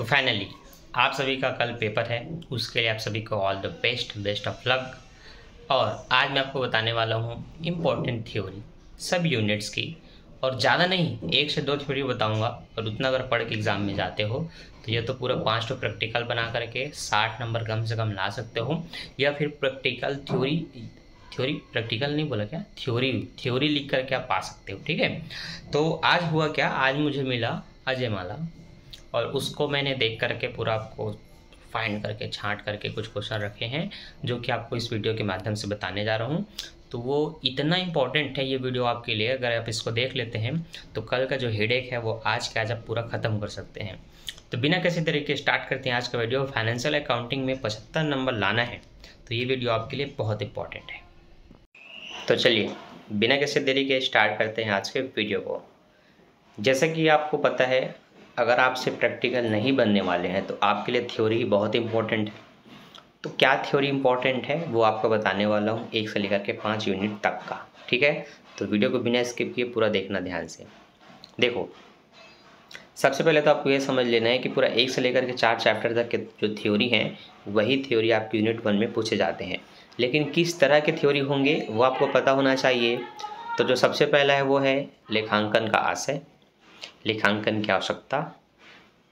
तो फाइनली आप सभी का कल पेपर है, उसके लिए आप सभी को all the best of luck. और आज मैं आपको बताने वाला हूँ इम्पोर्टेंट थ्योरी सब यूनिट्स की, और ज़्यादा नहीं, 1 से 2 थ्योरी बताऊँगा। और उतना अगर पढ़ के एग्ज़ाम में जाते हो तो ये तो पूरा 5 तो प्रैक्टिकल बना करके 60 नंबर कम से कम ला सकते हो, या फिर प्रैक्टिकल थ्योरी प्रैक्टिकल नहीं बोला क्या, थ्योरी लिख करके आप पा सकते हो। ठीक है, तो आज हुआ क्या, आज मुझे मिला अजय माला, और उसको मैंने देख करके पूरा आपको फाइंड करके छांट करके कुछ क्वेश्चन रखे हैं जो कि आपको इस वीडियो के माध्यम से बताने जा रहा हूँ। तो वो इतना इम्पॉर्टेंट है ये वीडियो आपके लिए, अगर आप इसको देख लेते हैं तो कल का जो हेडेक है वो आज के आज आप पूरा ख़त्म कर सकते हैं। तो बिना किसी तरीके स्टार्ट करते हैं आज का वीडियो। फाइनेंशियल अकाउंटिंग में 75 नंबर लाना है तो ये वीडियो आपके लिए बहुत इंपॉर्टेंट है। तो चलिए बिना किसी देरी के स्टार्ट करते हैं आज के वीडियो को। जैसा कि आपको पता है, अगर आपसे प्रैक्टिकल नहीं बनने वाले हैं तो आपके लिए थ्योरी ही बहुत इंपॉर्टेंट है। तो क्या थ्योरी इंपॉर्टेंट है वो आपको बताने वाला हूँ, 1 से लेकर के 5 यूनिट तक का। ठीक है, तो वीडियो को बिना स्किप किए पूरा देखना ध्यान से। देखो, सबसे पहले तो आपको ये समझ लेना है कि पूरा 1 से लेकर के 4 चैप्टर तक के जो थ्योरी हैं वही थ्योरी आपके यूनिट 1 में पूछे जाते हैं, लेकिन किस तरह के थ्योरी होंगे वो आपको पता होना चाहिए। तो जो सबसे पहला है वो है लेखांकन का आशय, लेखांकन की आवश्यकता,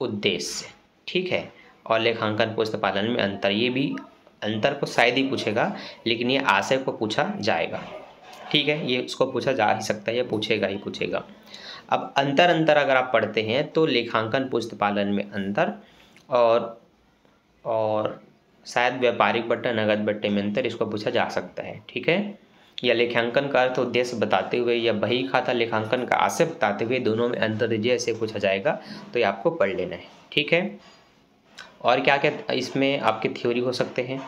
उद्देश्य। ठीक है, और लेखांकन पुस्तक पालन में अंतर। ये भी अंतर को शायद ही पूछेगा, लेकिन ये आशय को पूछा जाएगा। ठीक है, ये उसको पूछा जा ही सकता है, ये पूछेगा ही पूछेगा। अब अंतर अगर आप पढ़ते हैं तो लेखांकन पुस्तक पालन में अंतर, और शायद व्यापारिक बट्टा नगद बट्टे में अंतर, इसको पूछा जा सकता है। ठीक है, या लेखांकन का अर्थ उद्देश्य बताते हुए, या बही खाता लेखांकन का आशय बताते हुए, दोनों में अंतर दीजिए, ऐसे पूछा जाएगा। तो ये आपको पढ़ लेना है। ठीक है, और क्या क्या इसमें आपके थ्योरी हो सकते हैं,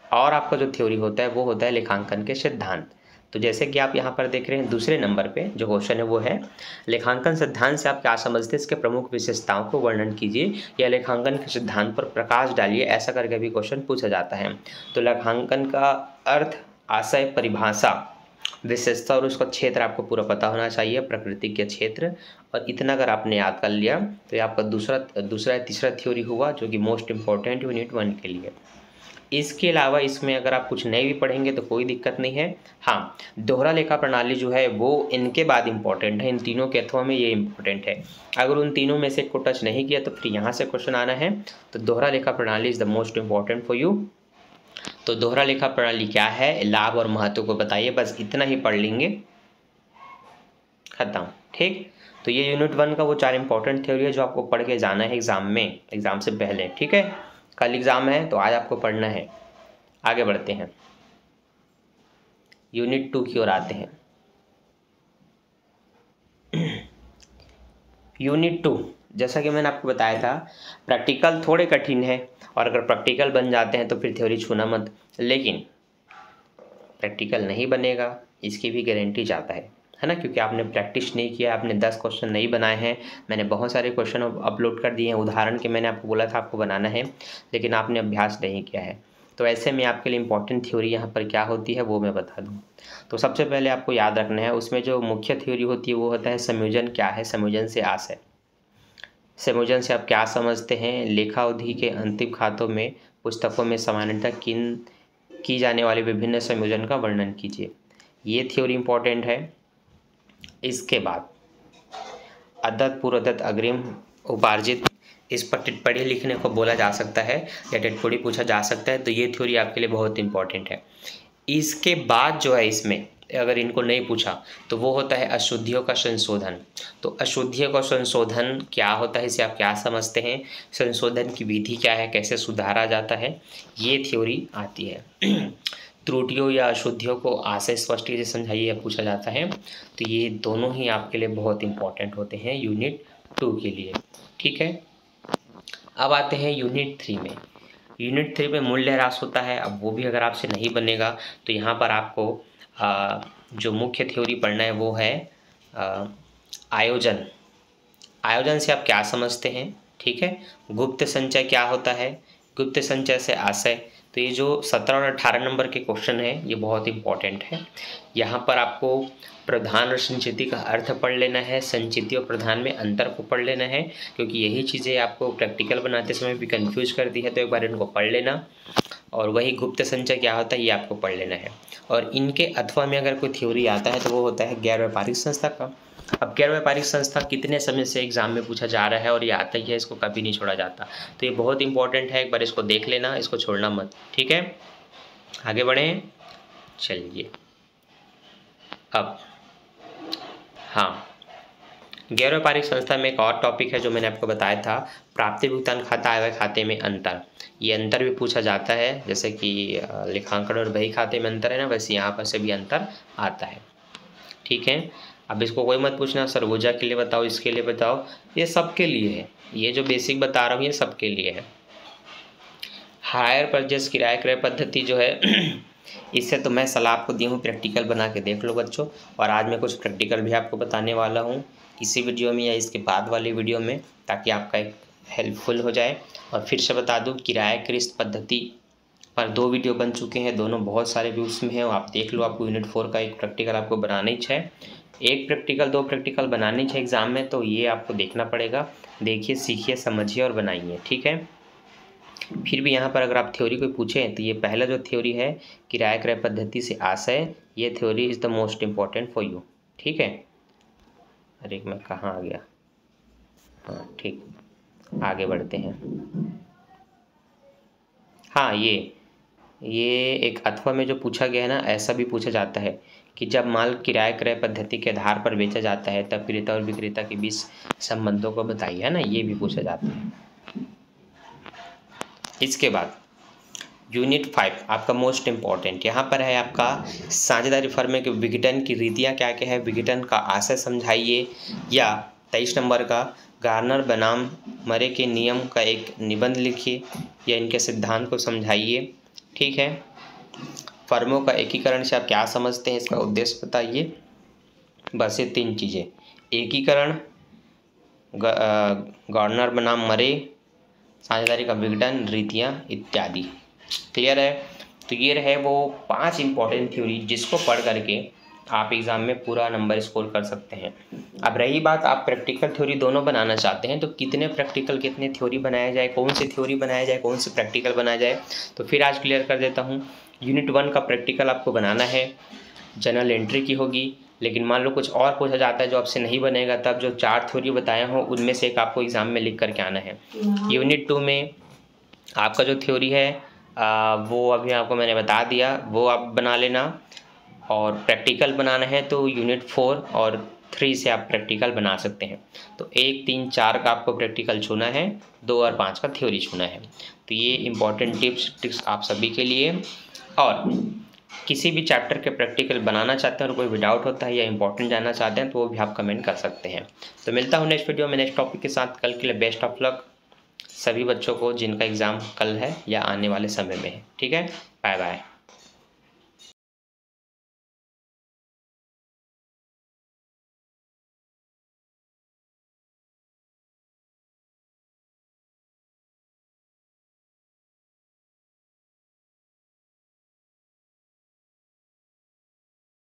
और आपका जो थ्योरी होता है वो होता है लेखांकन के सिद्धांत। तो जैसे कि आप यहाँ पर देख रहे हैं दूसरे नंबर पे जो क्वेश्चन है वो है लेखांकन सिद्धांत से आप क्या समझते हैं, इसके प्रमुख विशेषताओं को वर्णन कीजिए, या लेखांकन के सिद्धांत पर प्रकाश डालिए, ऐसा करके भी क्वेश्चन पूछा जाता है। तो लेखांकन का अर्थ, आशय, परिभाषा, विशेषता और उसका क्षेत्र आपको पूरा पता होना चाहिए, प्रकृति के क्षेत्र। और इतना अगर आपने याद कर लिया तो ये आपका दूसरा तीसरा थ्योरी हुआ, जो कि मोस्ट इम्पॉर्टेंट यूनिट 1 के लिए। इसके अलावा इसमें अगर आप कुछ नए भी पढ़ेंगे तो कोई दिक्कत नहीं है। हाँ, दोहरा लेखा प्रणाली जो है वो इनके बाद इम्पॉर्टेंट है, इन तीनों के अथवा में ये इम्पॉर्टेंट है। अगर उन तीनों में से को टच नहीं किया तो फिर यहाँ से क्वेश्चन आना है। तो दोहरा लेखा प्रणाली is the most important for you. तो दोहरा लेखा प्रणाली क्या है, लाभ और महत्व को बताइए, बस इतना ही पढ़ लेंगे, खत्म। ठीक, तो ये यूनिट 1 का वो 4 इंपॉर्टेंट थ्योरी है जो आपको पढ़ के जाना है एग्जाम में, एग्जाम से पहले। ठीक है, कल एग्जाम है तो आज आपको पढ़ना है। आगे बढ़ते हैं, यूनिट 2 की ओर आते हैं। यूनिट 2, जैसा कि मैंने आपको बताया था, प्रैक्टिकल थोड़े कठिन है, और अगर प्रैक्टिकल बन जाते हैं तो फिर थ्योरी छूना मत। लेकिन प्रैक्टिकल नहीं बनेगा इसकी भी गारंटी ज़्यादा है ना, क्योंकि आपने प्रैक्टिस नहीं किया, आपने 10 क्वेश्चन नहीं बनाए हैं। मैंने बहुत सारे क्वेश्चन अपलोड कर दिए हैं, उदाहरण के मैंने आपको बोला था आपको बनाना है, लेकिन आपने अभ्यास नहीं किया है। तो ऐसे में आपके लिए इंपॉर्टेंट थ्योरी यहाँ पर क्या होती है वो मैं बता दूँ। तो सबसे पहले आपको याद रखना है, उसमें जो मुख्य थ्योरी होती है वो होता है संयोजन। क्या है संयोजन? से आशय, संयोजन से आप क्या समझते हैं, लेखा अवधि के अंतिम खातों में पुस्तकों में सामान्यतः की जाने वाले विभिन्न संयोजन का वर्णन कीजिए। ये थ्योरी इंपॉर्टेंट है। इसके बाद अदत्त, पूर्वदत्त, अग्रिम, उपार्जित, इस पर टिप्पणी लिखने को बोला जा सकता है या टिप्पणी पूछा जा सकता है। तो ये थ्योरी आपके लिए बहुत इंपॉर्टेंट है। इसके बाद जो है, इसमें अगर इनको नहीं पूछा तो वो होता है अशुद्धियों का संशोधन। तो अशुद्धियों का संशोधन क्या होता है, इसे आप क्या समझते हैं, संशोधन की विधि क्या है, कैसे सुधारा जाता है, ये थ्योरी आती है। त्रुटियों या अशुद्धियों को आशय स्पष्ट से समझाइए या पूछा जाता है। तो ये दोनों ही आपके लिए बहुत इंपॉर्टेंट होते हैं यूनिट 2 के लिए। ठीक है, अब आते हैं यूनिट 3 में। यूनिट 3 में मूल्य ह्रास होता है। अब वो भी अगर आपसे नहीं बनेगा तो यहाँ पर आपको जो मुख्य थ्योरी पढ़ना है वो है आयोजन। आयोजन से आप क्या समझते हैं? ठीक है, गुप्त संचय क्या होता है, गुप्त संचय से आशय। तो तो ये जो 17 और 18 नंबर के क्वेश्चन है ये बहुत इंपॉर्टेंट है। यहाँ पर आपको प्रधान और संचिति का अर्थ पढ़ लेना है, संचिति और प्रधान में अंतर को पढ़ लेना है, क्योंकि यही चीज़ें आपको प्रैक्टिकल बनाते समय भी कंफ्यूज करती है। तो एक बार इनको पढ़ लेना, और वही गुप्त संचय क्या होता है ये आपको पढ़ लेना है। और इनके अथवा में अगर कोई थ्योरी आता है तो वो होता है गैर व्यापारिक संस्था का। अब गैर व्यापारिक संस्था कितने समय से एग्जाम में पूछा जा रहा है और ये आता ही है, इसको कभी नहीं छोड़ा जाता। तो ये बहुत इंपॉर्टेंट है, एक बार इसको देख लेना, इसको छोड़ना मत। ठीक है, आगे बढ़ें। चलिए अब हाँ, गैर व्यापारिक संस्था में एक और टॉपिक है जो मैंने आपको बताया था, प्राप्ति भुगतान खाता आय खाते में अंतर। ये अंतर भी पूछा जाता है, जैसे कि लेखांकन और बही खाते में अंतर है ना, वैसे यहाँ पर से भी अंतर आता है। ठीक है, अब इसको कोई मत पूछना सर ऊर्जा के लिए बताओ, इसके लिए बताओ, ये सबके लिए है। ये जो बेसिक बता रहा हूँ ये सबके लिए है। हायर परचेस किराया क्रय पद्धति जो है इससे तो मैं सलाह आपको दी हूँ, प्रैक्टिकल बना के देख लो बच्चों। और आज मैं कुछ प्रैक्टिकल भी आपको बताने वाला हूँ इसी वीडियो में या इसके बाद वाली वीडियो में, ताकि आपका एक हेल्पफुल हो जाए। और फिर से बता दूँ, किराया किस्त पद्धति पर 2 वीडियो बन चुके हैं, दोनों बहुत सारे व्यूज़ में हैं, आप देख लो। आपको यूनिट 4 का एक प्रैक्टिकल आपको बनाना ही है, 1 प्रैक्टिकल 2 प्रैक्टिकल बनानी है एग्ज़ाम में, तो ये आपको देखना पड़ेगा। देखिए, सीखिए, समझिए और बनाइए। ठीक है, फिर भी यहाँ पर अगर आप थ्योरी कोई पूछें तो ये पहला जो थ्योरी है किराया क्रय पद्धति से आशय, ये theory is the most important for you. ठीक है, अरे मैं कहाँ आ गया, हाँ ठीक, आगे बढ़ते हैं। हाँ, ये एक अथवा में जो पूछा गया है ना, ऐसा भी पूछा जाता है कि जब माल किराया क्रय पद्धति के आधार पर बेचा जाता है तब क्रेता और विक्रेता के बीच संबंधों को बताइए, है ना, ये भी पूछा जाता है। इसके बाद यूनिट 5 आपका मोस्ट इम्पॉर्टेंट, यहाँ पर है आपका साझेदारी फर्म के विघटन की रीतियाँ क्या क्या है, विघटन का आशय समझाइए, या 23 नंबर का गार्नर बनाम मरे के नियम का एक निबंध लिखिए या इनके सिद्धांत को समझाइए। ठीक है, फर्मों का एकीकरण से आप क्या समझते हैं, इसका उद्देश्य बताइए। बस ये 3 चीज़ें, एकीकरण, गार्नर बनाम मरे, साझेदारी का विघटन, रीतियाँ इत्यादि। क्लियर है, तो ये रहे वो 5 इंपॉर्टेंट थ्योरी जिसको पढ़ करके आप एग्ज़ाम में पूरा नंबर स्कोर कर सकते हैं। अब रही बात, आप प्रैक्टिकल थ्योरी दोनों बनाना चाहते हैं तो कितने प्रैक्टिकल कितने थ्योरी बनाया जाए, कौन सी थ्योरी बनाया जाए, कौन सी प्रैक्टिकल बनाया जाए, तो फिर आज क्लियर कर देता हूँ। यूनिट 1 का प्रैक्टिकल आपको बनाना है, जनरल एंट्री की होगी, लेकिन मान लो कुछ और पूछा जाता है जो आपसे नहीं बनेगा, तब जो 4 थ्योरी बताया हो उनमें से एक आपको एग्ज़ाम में लिख करके आना है। यूनिट 2 में आपका जो थ्योरी है वो अभी आपको मैंने बता दिया, वो आप बना लेना। और प्रैक्टिकल बनाना है तो यूनिट 4 और 3 से आप प्रैक्टिकल बना सकते हैं। तो 1, 3, 4 का आपको प्रैक्टिकल चुना है, 2 और 5 का थ्योरी चुना है। तो ये इंपॉर्टेंट टिप्स आप सभी के लिए। और किसी भी चैप्टर के प्रैक्टिकल बनाना चाहते हैं और कोई भी डाउट होता है या इंपॉर्टेंट जानना चाहते हैं तो वो भी आप कमेंट कर सकते हैं। तो मिलता हूँ नेक्स्ट वीडियो में नेक्स्ट टॉपिक के साथ। कल के लिए बेस्ट ऑफ लक सभी बच्चों को जिनका एग्ज़ाम कल है या आने वाले समय में है। ठीक है, बाय बाय।